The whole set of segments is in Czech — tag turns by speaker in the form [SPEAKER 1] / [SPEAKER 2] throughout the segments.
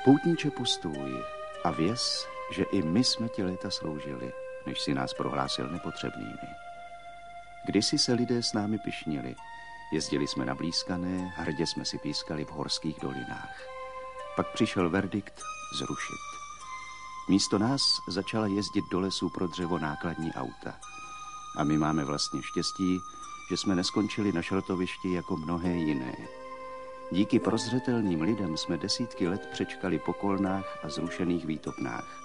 [SPEAKER 1] Poutníče, postůj a věz, že i my jsme ti léta sloužili, než si nás prohlásil nepotřebnými. Kdysi se lidé s námi pyšnili, jezdili jsme na blízkané, hrdě jsme si pískali v horských dolinách. Pak přišel verdikt zrušit. Místo nás začala jezdit do lesů pro dřevo nákladní auta. A my máme vlastně štěstí, že jsme neskončili na šrotovišti jako mnohé jiné. Díky prozřetelným lidem jsme desítky let přečkali po kolnách a zrušených výtopnách.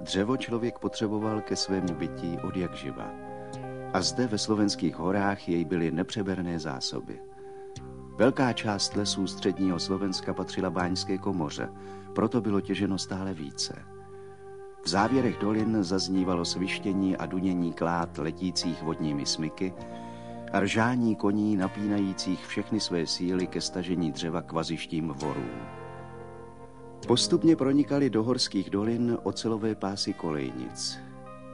[SPEAKER 1] Dřevo člověk potřeboval ke svému bytí odjakživa. A zde ve slovenských horách jej byly nepřeberné zásoby. Velká část lesů středního Slovenska patřila Báňské komoře, proto bylo těženo stále více. V závěrech dolin zaznívalo svištění a dunění klád letících vodními smyky a ržání koní napínajících všechny své síly ke stažení dřeva k vazištím vorů. Postupně pronikaly do horských dolin ocelové pásy kolejnic.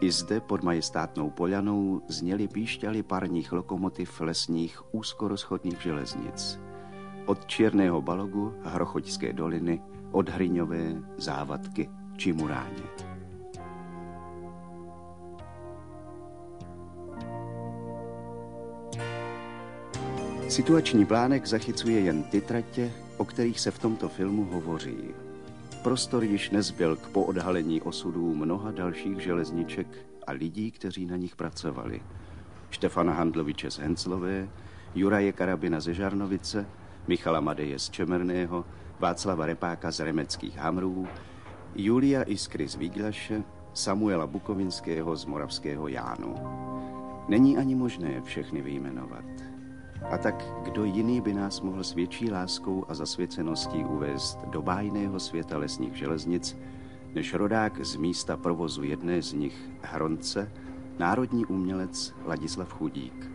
[SPEAKER 1] I zde pod majestátnou Polanou zněly píšťaly parních lokomotiv lesních úzkorozchodných železnic. Od Černého Balogu, Hrochoťské doliny, od Hryňové, Závadky či Muráně. Situační plánek zachycuje jen ty tratě, o kterých se v tomto filmu hovoří. Prostor již nezbyl k poodhalení osudů mnoha dalších železniček a lidí, kteří na nich pracovali. Štefana Handloviče z Henclové, Juraje Karabina ze Žarnovice, Michala Madeje z Čemerného, Václava Repáka z Remeckých Hamrů, Julia Iskry z Výglaše, Samuela Bukovinského z Moravského Jánu. Není ani možné všechny vyjmenovat. A tak kdo jiný by nás mohl s větší láskou a zasvěceností uvést do bájného světa lesních železnic, než rodák z místa provozu jedné z nich, Hronce, národní umělec Ladislav Chudík.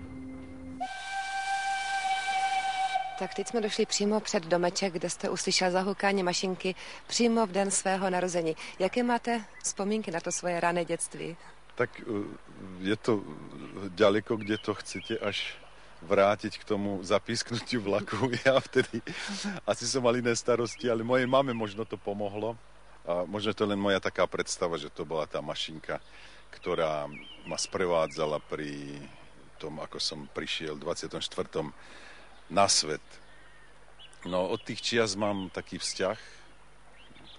[SPEAKER 2] Tak teď jsme došli přímo před domeček, kde jste uslyšel zahukání mašinky přímo v den svého narození. Jaké máte vzpomínky na to svoje rané dětství?
[SPEAKER 3] Tak je to ďaleko, kde to chcete až vrátiť k tomu zapísknutiu vlaku. Ja vtedy asi som mal iné starosti, ale mojej mame možno to pomohlo. A možno to len moja taká predstava, že to bola tá mašinka, ktorá ma sprevádzala pri tom, ako som prišiel v 24. na svet. No od tých čias mám taký vzťah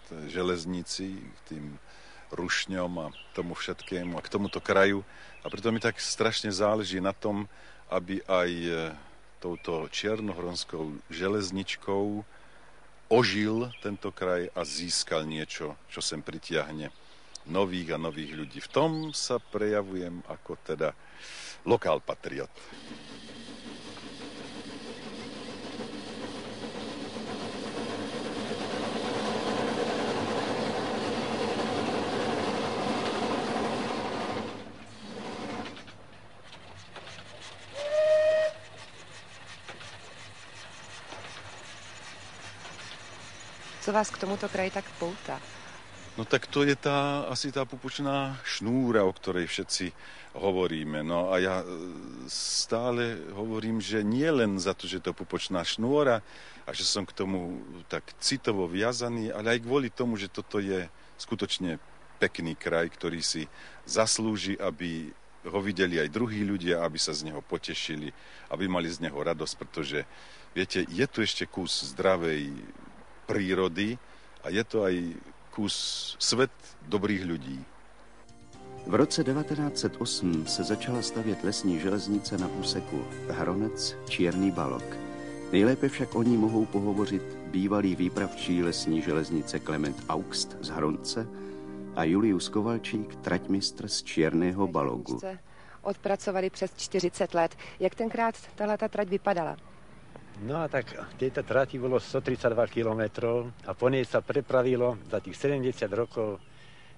[SPEAKER 3] k železnici, k tým rušňom a tomu všetkému a k tomuto kraju. A preto mi tak strašne záleží na tom, aby aj touto čiernohronskou železničkou ožil tento kraj a získal niečo, čo sem pritiahne nových a nových ľudí. V tom sa prejavujem ako teda lokál patriot.
[SPEAKER 2] Co vás k tomuto kraji tak poutá?
[SPEAKER 3] No tak to je asi tá pupočná šnúra, o ktorej všetci hovoríme. No a ja stále hovorím, že nie len za to, že to pupočná šnúra a že som k tomu tak citovo viazaný, ale aj kvôli tomu, že toto je skutočne pekný kraj, ktorý si zaslúži, aby ho videli aj druhí ľudia, aby sa z neho potešili, aby mali z neho radosť, pretože viete, je tu ešte kus zdravej prírody a je to aj kus svet dobrých ľudí.
[SPEAKER 1] V roce 1908 se začala stavět lesní železnice na úseku Hronec Čierny Balog. Nejlépe však o ní mohou pohovořit bývalý výpravčí lesní železnice Klement Augst z Hronce a Julius Kovalčík, traťmistr z Čierného Balogu.
[SPEAKER 2] Odpracovali přes 40 let. Jak tenkrát tato trať vypadala?
[SPEAKER 4] No a tak v tejto trati bolo 132 kilometrov a po nej sa prepravilo za tých 70 rokov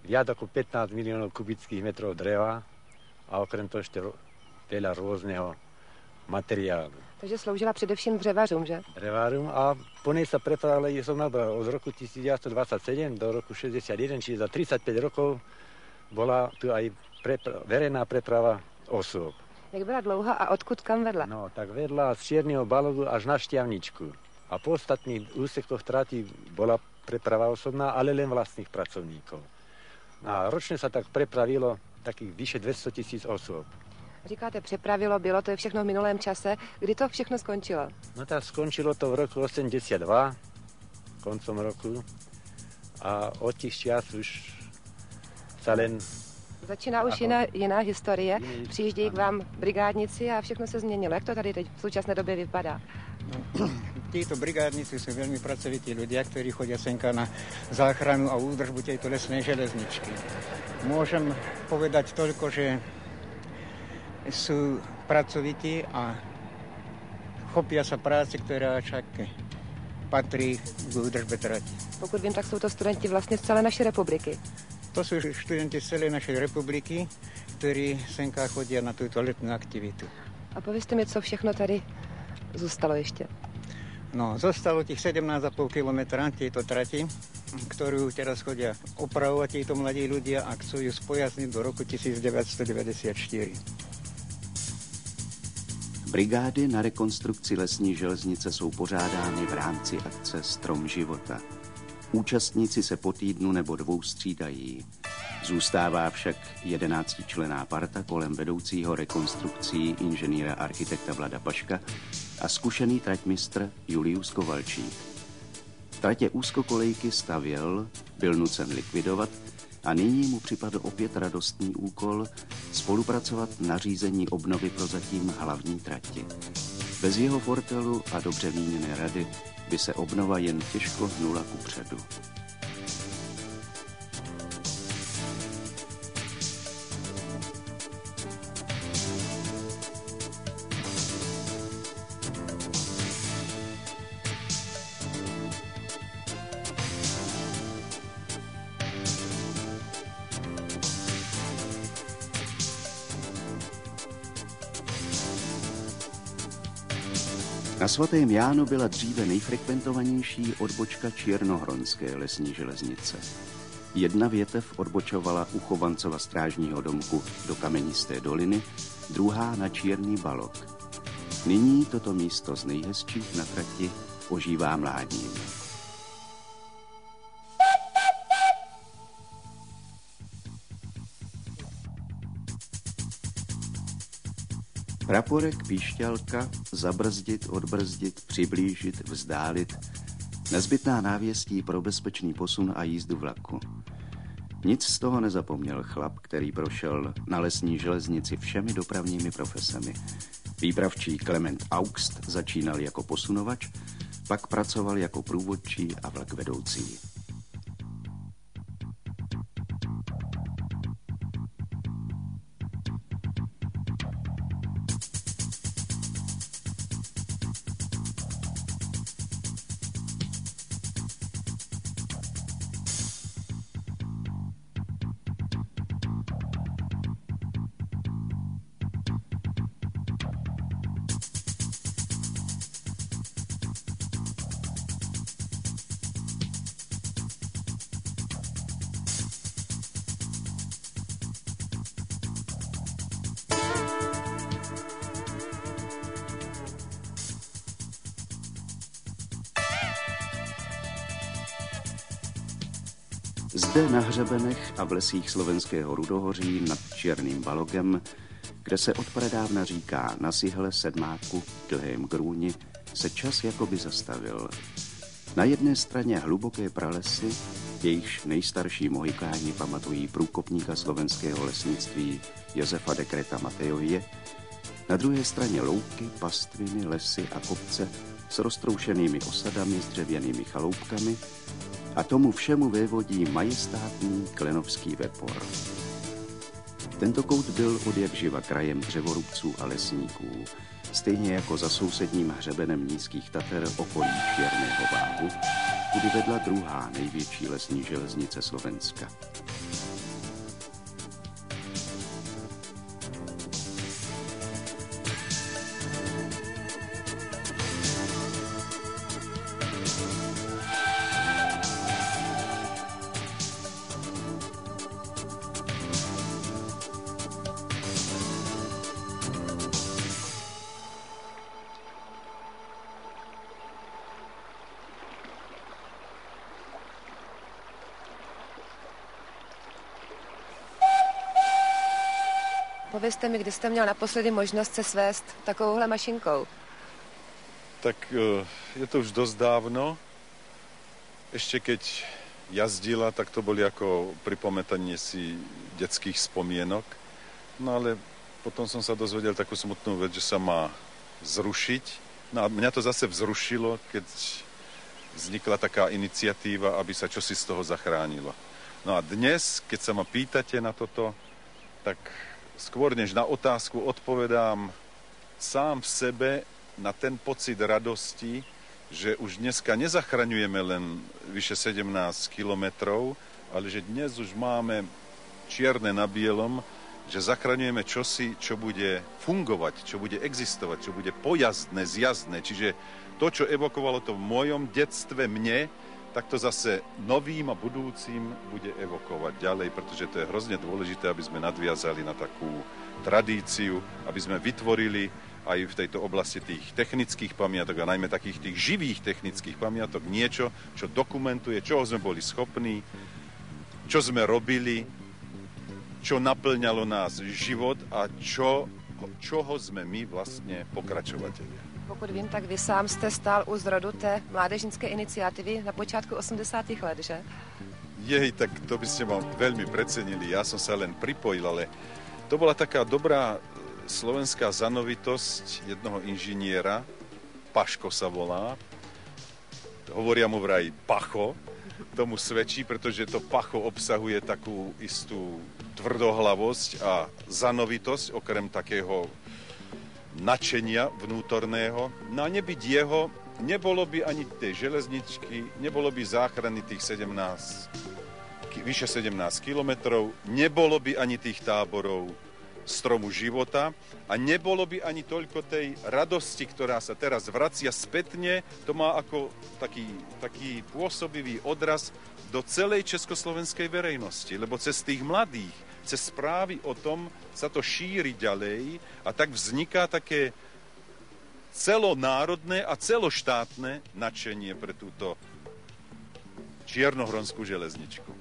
[SPEAKER 4] viac ako 15 miliónov kubických metrov dreva a okrem toho ešte veľa rôzneho materiálu.
[SPEAKER 2] Takže sloužila především dřevařům, že?
[SPEAKER 4] Dřevařům a po nej sa prepravila od roku 1927 do roku 61, čiže za 35 rokov bola tu aj verejná preprava osôb.
[SPEAKER 2] Jak byla dlouhá a odkud kam vedla?
[SPEAKER 4] No, tak vedla z Čierneho Balogu až na Štiavničku. A po ostatných úsekoch trati bola preprava osobná, ale len vlastných pracovníkov. A ročne sa tak prepravilo takých vyše 200 000 osôb.
[SPEAKER 2] Říkáte, přepravilo, bylo to všechno v minulém čase. Kdy to všechno skončilo?
[SPEAKER 4] No tak skončilo to v roku 82, koncom roku. A od těch čas už sa len...
[SPEAKER 2] Začíná už jiná historie. Přijíždějí k vám brigádnici a všechno se změnilo. Jak to tady teď v současné době vypadá?
[SPEAKER 5] No, títo brigádnici sú veľmi pracovití ľudia, ktorí chodia senka na záchranu a údržbu tejto lesnej železničky. Môžem povedať toľko, že sú pracovití a chopia sa práce, ktorá však patrí k údržbe trati.
[SPEAKER 2] Pokud vím, tak jsou to studenti vlastně z celé naší republiky.
[SPEAKER 5] To sú študenti z celej našej republiky, ktorí senka chodia na túto letnú aktivitu.
[SPEAKER 2] A povězte mi, co všechno tady zůstalo ještě.
[SPEAKER 5] No, zostalo tých 17,5 kilometra tejto trati, ktorú teraz chodia opravovať títo mladí ľudia a chcú ju spojazniť do roku 1994.
[SPEAKER 1] Brigády na rekonstrukci lesní železnice jsou pořádány v rámci akce Strom života. Účastníci se po týdnu nebo 2 střídají. Zůstává však 11členná parta kolem vedoucího rekonstrukcí inženýra architekta Vlada Paška a zkušený traťmistr Julius Kovalčík. Tratě úzkokolejky stavěl, byl nucen likvidovat a nyní mu připadl opět radostný úkol spolupracovat na řízení obnovy prozatím hlavní trati. Bez jeho fortelu a dobře míněné rady by se obnova jen těžko hnula kupředu. Na svatém Jánu byla dříve nejfrekventovanější odbočka Čiernohronské lesní železnice. Jedna větev odbočovala u Chovancova strážního domku do Kamenisté doliny, druhá na Čierny Balog. Nyní toto místo z nejhezčích na trati ožívá mládím. Praporek, píšťalka, zabrzdit, odbrzdit, přiblížit, vzdálit. Nezbytná návěstí pro bezpečný posun a jízdu vlaku. Nic z toho nezapomněl chlap, který prošel na lesní železnici všemi dopravními profesemi. Výpravčí Klement Augst začínal jako posunovač, pak pracoval jako průvodčí a vlakvedoucí. Zde na hřebenech a v lesích slovenského Rudohoří nad Černým Balogem, kde se odpradávna říká na Sihle, Sedmáku, Dlhém Grúni, se čas jakoby zastavil. Na jedné straně hluboké pralesy, jejichž nejstarší mohikáni pamatují průkopníka slovenského lesnictví Josefa Dekreta Matejově, na druhé straně louky, pastviny, lesy a kopce s roztroušenými osadami, s dřevěnými chaloupkami, a tomu všemu vévodí majestátní Klenovský Vepor. Tento kout byl odjakživa krajem dřevorubců a lesníků, stejně jako za sousedním hřebenem Nízkých Tater okolí Čierného Váhu, kudy vedla druhá největší lesní železnice Slovenska.
[SPEAKER 2] povězte mi, kdy jste měl naposledy možnost se svést takovouhle mašinkou.
[SPEAKER 3] Tak je to už dosť dávno. Ešte keď jazdila, tak to boli ako pripomätanie si detských spomienok. No ale potom som sa dozvedel takú smutnú vec, že sa má zrušiť. No a mňa to zase vzrušilo, keď vznikla taká iniciatíva, aby sa čosi z toho zachránilo. No a dnes, keď sa ma pýtate na toto, tak skôr než na otázku odpovedám sám v sebe na ten pocit radosti, že už dneska nezachraňujeme len vyše 17 kilometrov, ale že dnes už máme čierne na bielom, že zachraňujeme čosi, čo bude fungovať, čo bude existovať, čo bude pojazdné, zjazdné. Čiže to, čo evokovalo to v mojom detstve mne, tak to zase novým a budúcim bude evokovať ďalej, pretože to je hrozne dôležité, aby sme nadviazali na takú tradíciu, aby sme vytvorili aj v tejto oblasti tých technických pamiatok a najmä takých tých živých technických pamiatok niečo, čo dokumentuje, čoho sme boli schopní, čo sme robili, čo naplňalo nás život a čoho sme my vlastne pokračovatelia.
[SPEAKER 2] Pokud vím, tak vy sám jste stál u zrodu té mládežnické iniciatívy na počátku 80. let, že?
[SPEAKER 3] Jej, tak to by ste ma veľmi precenili. Ja som sa len pripojil, ale to bola taká dobrá slovenská zanovitosť jednoho inžiniera, Paško sa volá, hovoria mu vraj Pacho, tomu svedčí, pretože to Pacho obsahuje takú istú tvrdohlavosť a zanovitosť, okrem takého nadšenia vnútorného. No a nebyť jeho, nebolo by ani tej železničky, nebolo by záchrany tých vyše 17 kilometrov, nebolo by ani tých táborov Stromu života a nebolo by ani toľko tej radosti, ktorá sa teraz vracia spätne. To má ako taký pôsobivý odraz do celej československej verejnosti, lebo cez tých mladých, cez správy o tom sa to šíri ďalej a tak vzniká také celonárodné a celoštátne nadšenie pre túto čiernohronskú železničku.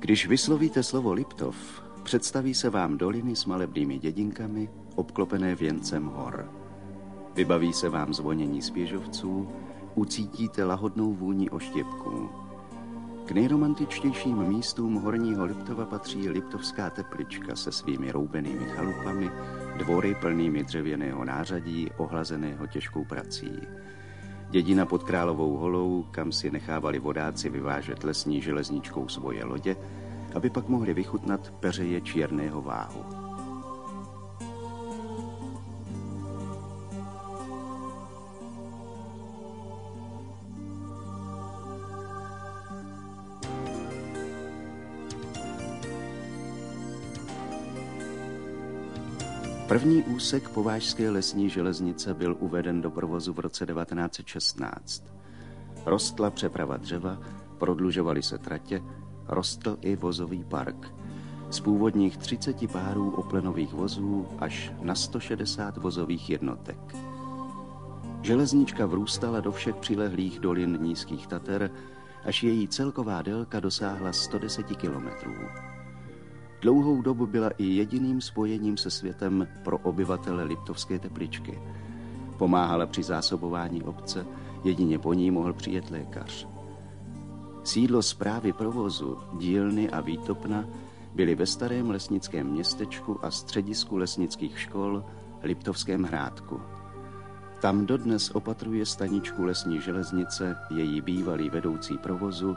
[SPEAKER 1] Když vyslovíte slovo Liptov, představí se vám doliny s malebnými dědinkami, obklopené věncem hor. Vybaví se vám zvonění zpěžovců, ucítíte lahodnou vůni oštěpků. K nejromantičtějším místům Horního Liptova patří Liptovská teplička se svými roubenými chalupami, dvory plnými dřevěného nářadí, ohlazeného těžkou prací. Dědina pod Královou holou, kam si nechávali vodáci vyvážet lesní železničkou svoje lodě, aby pak mohli vychutnat peřeje čierného váhu. První úsek povážské lesní železnice byl uveden do provozu v roce 1916. Rostla přeprava dřeva, prodlužovaly se tratě, rostl i vozový park. Z původních 30 párů oplenových vozů až na 160 vozových jednotek. Železnička vrůstala do všech přilehlých dolin Nízkých Tater, až její celková délka dosáhla 110 kilometrů. Dlouhou dobu byla i jediným spojením se světem pro obyvatele Liptovské tepličky. Pomáhala při zásobování obce, jedině po ní mohl přijet lékař. Sídlo správy provozu, dílny a výtopna byly ve starém lesnickém městečku a středisku lesnických škol Liptovském Hrádku. Tam dodnes opatruje staničku lesní železnice její bývalý vedoucí provozu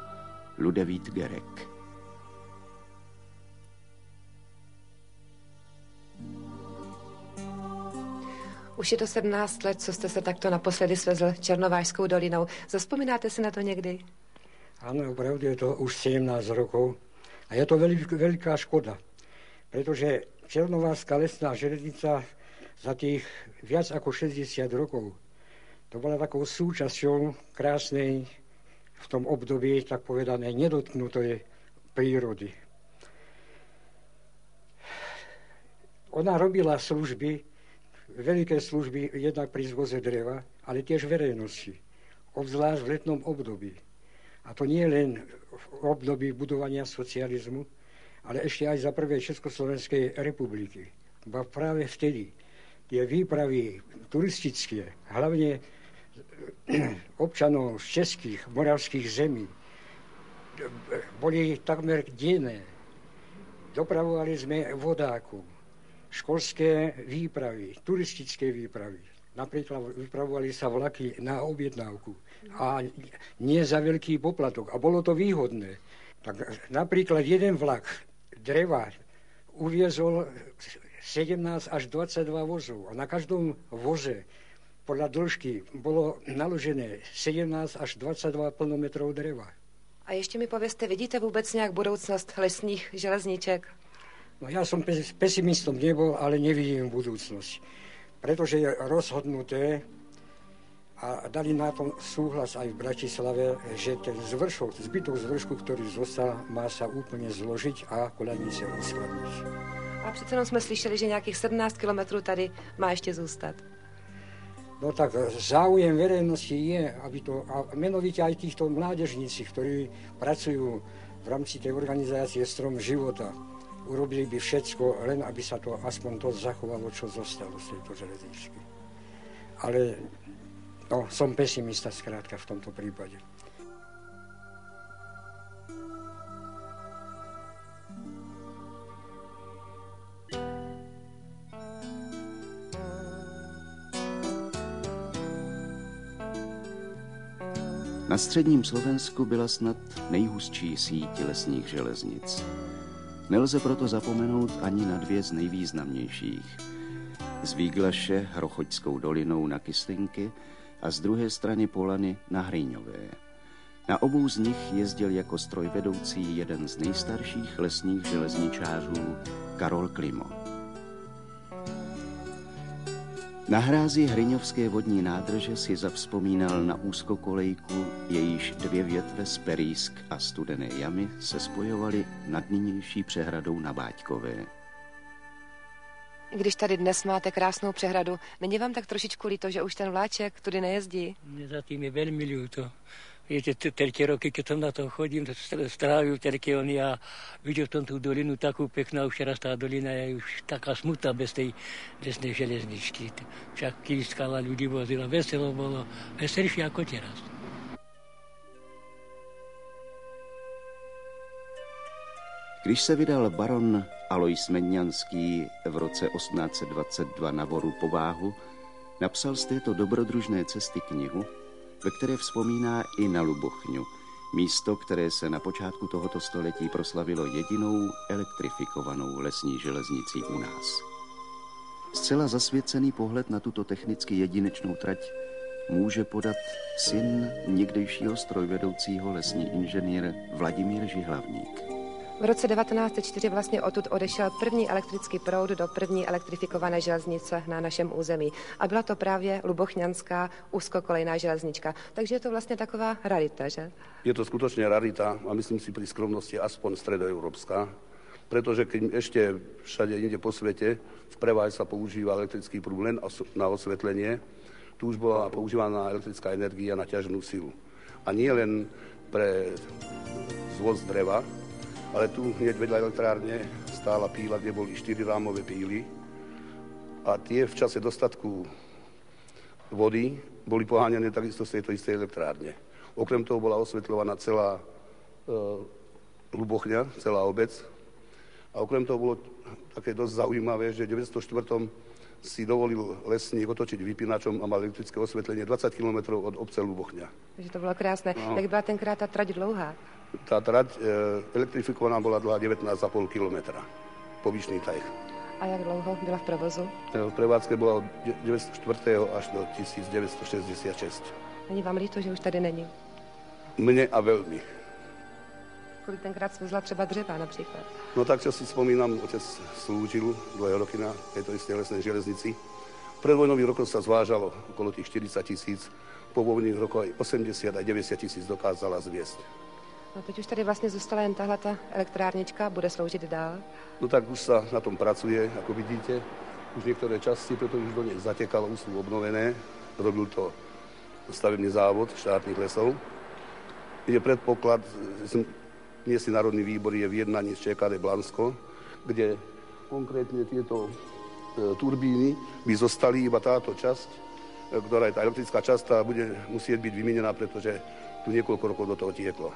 [SPEAKER 1] Ludevít Gerek.
[SPEAKER 2] Už je to 17 let, co jste se takto naposledy svezl Černovážskou dolinou. Zavzpomínáte si na to někdy?
[SPEAKER 6] Áno, opravdu je to už 17 rokov. A je to veľká škoda, pretože Černovážska lesná železnica za tých viac ako 60 rokov to bola takou súčasťou krásnej v tom období, tak povedané, nedotknutej prírody. Ona robila služby, veľké služby, jednak pri zvoze dreva, ale tiež verejnosti, obzvlášť v letnom období. A to nie len v období budovania socializmu, ale ešte aj za prvej Československej republiky. Ba práve vtedy tie výpravy turistické, hlavne občanov z českých, moravských zemí, boli takmer denné. Dopravovali sme vodákov, školské výpravy, turistické výpravy. Napríklad vypravovali sa vlaky na objednávku a nie za veľký poplatok. A bolo to výhodné. Tak napríklad jeden vlak dreva uviezol 17 až 22 vozov. A na každom voze podľa dĺžky bolo naložené 17 až 22 plnometrov dreva.
[SPEAKER 2] A ještě mi povězte, vidíte vůbec nějak budoucnost lesních železniček?
[SPEAKER 6] No ja som pesimistom nebol, ale nevidím budúcnosť. Pretože je rozhodnuté a dali na tom súhlas aj v Bratislave, že ten zbytok zvršku, ktorý zostal, má sa úplne zložiť a koľajnice uskladniť.
[SPEAKER 2] A přece jenom jsme slyšeli, že nějakých 17 kilometrů tady má ještě zůstat.
[SPEAKER 6] No tak záujem verejnosti je, aby to, a menovite aj týchto mládežníci, ktorí pracujú v rámci tej organizácie Strom života, urobili by všetko, len aby sa to aspoň to zachovalo, čo zostalo z tejto železničky. Ale no, som pesimista skrátka v tomto prípade.
[SPEAKER 1] Na středním Slovensku byla snad nejhustší síť lesních železnic. Nelze proto zapomenout ani na dvě z nejvýznamnějších. Z Výglaše Hrochoťskou dolinou na Kyslinky a z druhé strany Polany na Hryňové. Na obou z nich jezdil jako strojvedoucí jeden z nejstarších lesních železničářů Karol Klimo. Na hrázi Hryňovské vodní nádrže si zavzpomínal na úzkokolejku, jejíž dvě větve z Perýsk a Studené jamy se spojovaly nad nynější přehradou na Báťkové.
[SPEAKER 2] Když tady dnes máte krásnou přehradu, není vám tak trošičku líto, že už ten vláček tudy nejezdí?
[SPEAKER 7] Mne za tým je veľmi ľúto. Viete, toľké roky, keď som na to chodím, strávil toľké oni a videl som tú dolinu takú peknú, už raz tá dolina je už taká smutná bez tej lesnej železničky. Však kýskala ľudí vozila, veselo bolo, veselšie ako teraz.
[SPEAKER 1] Když se vydal baron Alois Medňanský v roce 1822 na Voru po Váhu, napsal z této dobrodružné cesty knihu, ve které vzpomíná i na Lubochňu, místo, které se na počátku tohoto století proslavilo jedinou elektrifikovanou lesní železnicí u nás. Zcela zasvěcený pohled na tuto technicky jedinečnou trať může podat syn někdejšího strojvedoucího lesní inženýr Vladimír Žihlavník.
[SPEAKER 2] V roce 1904 vlastně odtud odešel první elektrický proud do první elektrifikované železnice na našem území. A byla to právě lubochňanská úzkokolejná železnička. Takže je to vlastně taková rarita, že?
[SPEAKER 8] Je to skutočne rarita a myslím si pri skromnosti aspoň stredoeurópska, pretože keď ešte všade inde po svete v preváži sa používa elektrický prúd len na osvetlenie, tu už bola používaná elektrická energia na ťažnú silu. A nie len pre zvoz dreva, ale tu hneď vedľa elektrárne stála píla, kde boli 4 rámové píly a tie v čase dostatku vody boli poháňané takisto z tejto istej elektrárne. Okrem toho bola osvetľovaná celá Lubochňa, celá obec A okrem toho bolo také dosť zaujímavé, že v 1904 si dovolil lesník otočiť vypínačom a mal elektrické osvetlenie 20 km od obce Lubochňa.
[SPEAKER 2] Takže to bylo krásné.
[SPEAKER 8] No.
[SPEAKER 2] Jak byla tenkrát ta trať dlouhá?
[SPEAKER 8] Tá trať elektrifikovaná bola dlhá 19,5 km po Vyšný Taj.
[SPEAKER 2] A jak dlouho byla v provozu?
[SPEAKER 8] V prevádzke bola od 1904. až do 1966.
[SPEAKER 2] Není vám líto, že už tady není?
[SPEAKER 8] Mne a veľmi.
[SPEAKER 2] Kolik tenkrát svezla třeba dřeva například?
[SPEAKER 8] No tak, čo si spomínam, otec slúžil 2 roky na tejto istej lesnej železnici. V predvojnových rokoch sa zvážalo okolo tých 40 000, po vojných rokoch aj 80 a 90 000 dokázala zviesť.
[SPEAKER 2] No teď už tady vlastně zůstala jen tahle ta elektrárnička, bude sloužit dál?
[SPEAKER 8] No tak už sa na tom pracuje, ako vidíte. Už niektoré časti, preto už do nej zatekalo, už sú obnovené. Robil to stavebný závod štátnych lesov. Je predpoklad, dnes si Národný výbor je v jednaní z ČKD Blansko, kde konkrétne tieto turbíny by zostali, iba táto časť, ktorá je tá elektrická časť, tá bude musieť byť vymenená, pretože tu niekoľko rokov do toho tieklo.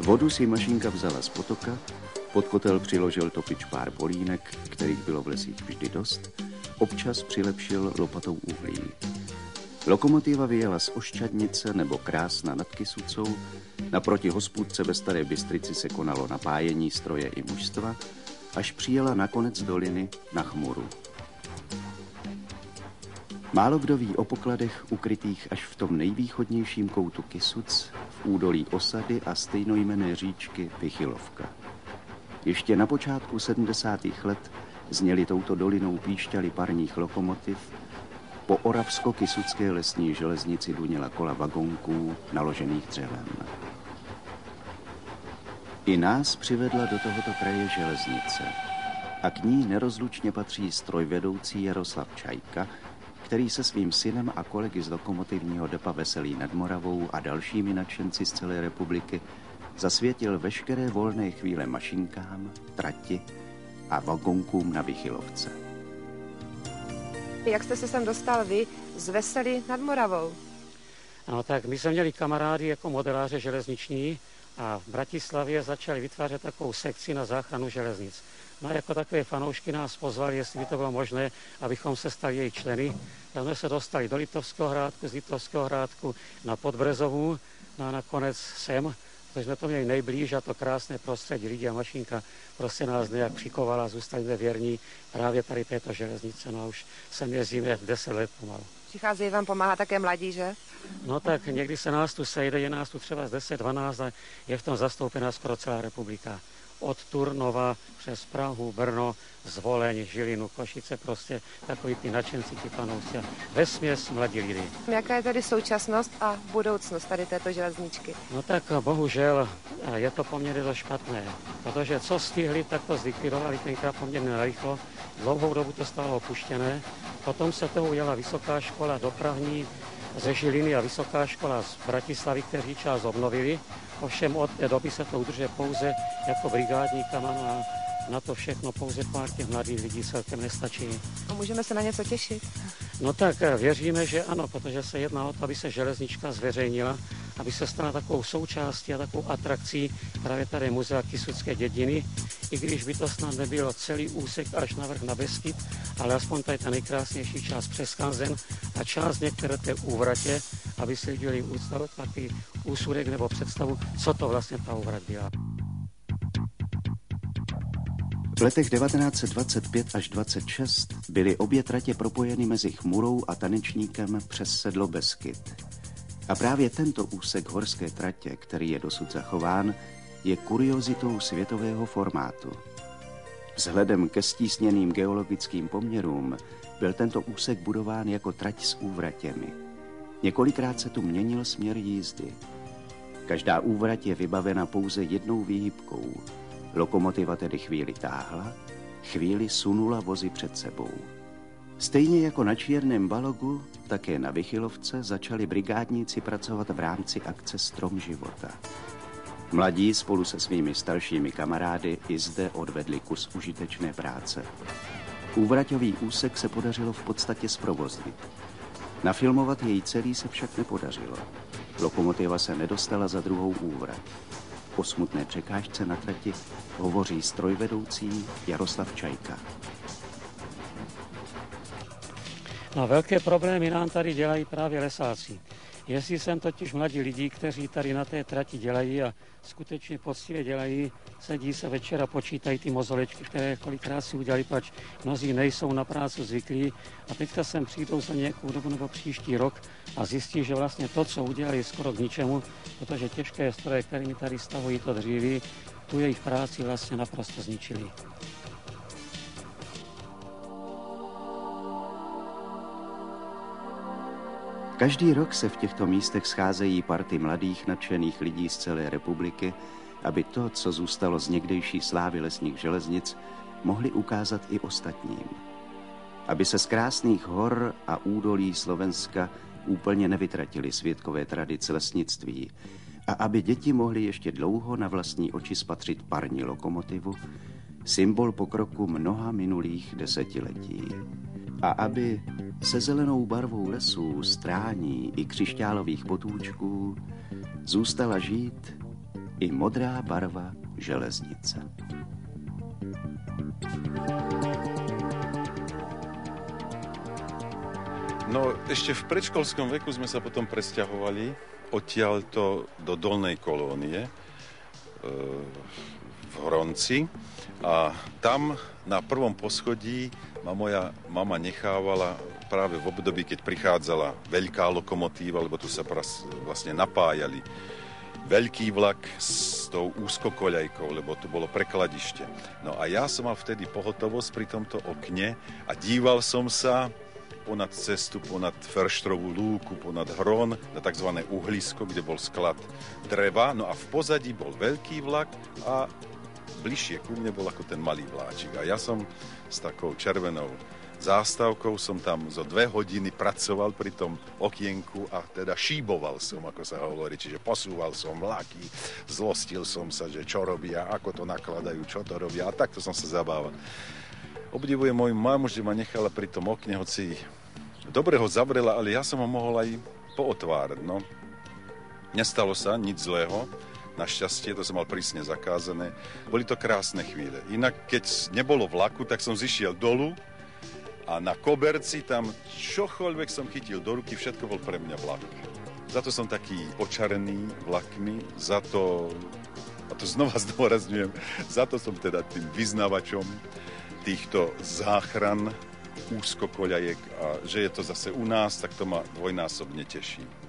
[SPEAKER 1] Vodu si mašinka vzala z potoka, pod kotel přiložil topič pár polínek, kterých bylo v lesích vždy dost, občas přilepšil lopatou uhlí. Lokomotiva vyjela z Oščadnice nebo Krásna nad Kysucou, naproti hospůdce ve Staré Bystrici se konalo napájení stroje i mužstva, až přijela na konec doliny na Chmuru. Málo kdo ví o pokladech ukrytých až v tom nejvýchodnějším koutu Kysuc, v údolí osady a stejnojmenné říčky Vychylovka. Ještě na počátku 70. let zněly touto dolinou píšťaly parních lokomotiv, po oravsko-kysucké lesní železnici duněla kola vagonků naložených dřevem. I nás přivedla do tohoto kraje železnice a k ní nerozlučně patří strojvedoucí Jaroslav Čajka, který se svým synem a kolegy z lokomotivního depa Veselí nad Moravou a dalšími nadšenci z celé republiky zasvětil veškeré volné chvíle mašinkám, trati a vagonkům na Vychylovce.
[SPEAKER 2] Jak jste se sem dostal vy z Veselí nad Moravou?
[SPEAKER 9] No tak my jsme měli kamarády jako modeláře železniční a v Bratislavě začali vytvářet takovou sekci na záchranu železnic. No a jako takové fanoušky nás pozvali, jestli by to bylo možné, abychom se stali její členy. Tak jsme se dostali do Litovského Hrádku, z Litovského Hrádku na Podbrezovu, no a nakonec sem, protože jsme to měli nejblíž a to krásné prostředí, lidi a mašinka prostě nás nějak přikovala, zůstali jsme věrní právě tady této železnice. No a už sem jezdíme 10 let pomalu.
[SPEAKER 2] Přicházejí vám pomáhat také mladí, že?
[SPEAKER 9] No tak někdy se nás tu sejde, je nás tu třeba z 10-12 a je v tom zastoupená skoro celá republika. Od Turnova přes Prahu, Brno, Zvoleň, Žilinu, Košice, prostě takový ty nadšenci, ti fanoušci. Vesměs mladí lidi.
[SPEAKER 2] Jaká je tady současnost a budoucnost tady této železničky?
[SPEAKER 9] No tak bohužel je to poměrně dost špatné, protože co stihli, tak to zlikvidovali tenkrát poměrně narychlo. Dlouhou dobu to stálo opuštěné, potom se toho ujela vysoká škola dopravní ze Žiliny a vysoká škola z Bratislavy, kteří část obnovili. Ovšem od té doby se to udržuje pouze jako brigádníkama a na to všechno pouze pár těch mladých lidí celkem nestačí.
[SPEAKER 2] A můžeme se na něco těšit?
[SPEAKER 9] No tak věříme, že ano, protože se jedná o to, aby se železnička zveřejnila, aby se stala takovou součástí a takovou atrakcí právě tady muzea Kysucké dědiny, i když by to snad nebylo celý úsek až navrch na Beskyd, ale aspoň tady ta nejkrásnější část přes Skanzen a část některé té úvratě, aby si lidi měli takový úsudek nebo představu, co to vlastně ta úvrať byla.
[SPEAKER 1] V letech 1925 až 26 byly obě tratě propojeny mezi Chmurou a Tanečníkem přes sedlo Beskyd. A právě tento úsek horské tratě, který je dosud zachován, je kuriozitou světového formátu. Vzhledem ke stísněným geologickým poměrům byl tento úsek budován jako trať s úvratěmi. Několikrát se tu měnil směr jízdy. Každá úvrať je vybavena pouze jednou výhybkou. Lokomotiva tedy chvíli táhla, chvíli sunula vozy před sebou. Stejně jako na Černém Balogu, také na Vychylovce začali brigádníci pracovat v rámci akce Strom života. Mladí spolu se svými staršími kamarády i zde odvedli kus užitečné práce. Úvraťový úsek se podařilo v podstatě zprovoznit. Nafilmovat jej celý se však nepodařilo. Lokomotiva se nedostala za druhou úvrať. O smutné překážce na trati hovoří strojvedoucí Jaroslav Čajka.
[SPEAKER 9] No, velké problémy nám tady dělají právě lesáci. Jestli jsem totiž mladí lidi, kteří tady na té trati dělají a skutečně poctivě dělají, sedí se večer a počítají ty mozolečky, které kolikrát si udělali, pač mnozí nejsou na práci zvyklí a teďka sem přijdou za nějakou dobu nebo příští rok a zjistí, že vlastně to, co udělali, je skoro k ničemu, protože těžké stroje, kterými tady stavují to dříví, tu jejich práci vlastně naprosto zničili.
[SPEAKER 1] Každý rok se v těchto místech scházejí party mladých nadšených lidí z celé republiky, aby to, co zůstalo z někdejší slávy lesních železnic, mohli ukázat i ostatním. Aby se z krásných hor a údolí Slovenska úplně nevytratili světkové tradice lesnictví a aby děti mohly ještě dlouho na vlastní oči spatřit parní lokomotivu, symbol pokroku mnoha minulých desetiletí. A aby se zelenou barvou lesů, strání i křišťálových potůčků zůstala žít i modrá barva železnice.
[SPEAKER 3] No, ešte v predškolskom veku sme sa potom presťahovali odtiaľto do Dolnej Kolónie v Hronci a tam na prvom poschodí ma moja mama nechávala práve v období, keď prichádzala veľká lokomotíva, lebo tu sa vlastne napájali veľký vlak s tou úzkokoľajkou, lebo tu bolo prekladište. No a ja som mal vtedy pohotovosť pri tomto okne a díval som sa ponad cestu, ponad Ferštrovú lúku, ponad Hron na tzv. Uhlisko, kde bol sklad dreva. No a v pozadí bol veľký vlak a bližšie ku mne bol ako ten malý vláčik. A ja som s takou červenou zástavkou som tam zo 2 hodiny pracoval pri tom okienku a teda šíboval som, ako sa hovorí, čiže posúval som vlaky, zlostil som sa, že čo robia, ako to nakladajú, čo to robia a takto som sa zabával. Obdivujem moju mamu, že ma nechala pri tom okne, hoci dobre ho zavrela, ale ja som ho mohol aj pootvárať, no. Nestalo sa nič zlého. Našťastie, to som mal prísne zakázané. Boli to krásne chvíle. Inak, keď nebolo vlaku, tak som zišiel dolu a na koberci tam čokoľvek som chytil do ruky, všetko bol pre mňa vlak. Za to som taký očarený vlakmi, za to, a to znova zdôrazňujem, za to som teda tým vyznavačom týchto záchran úzkokoľajek a že je to zase u nás, tak to ma dvojnásobne teší.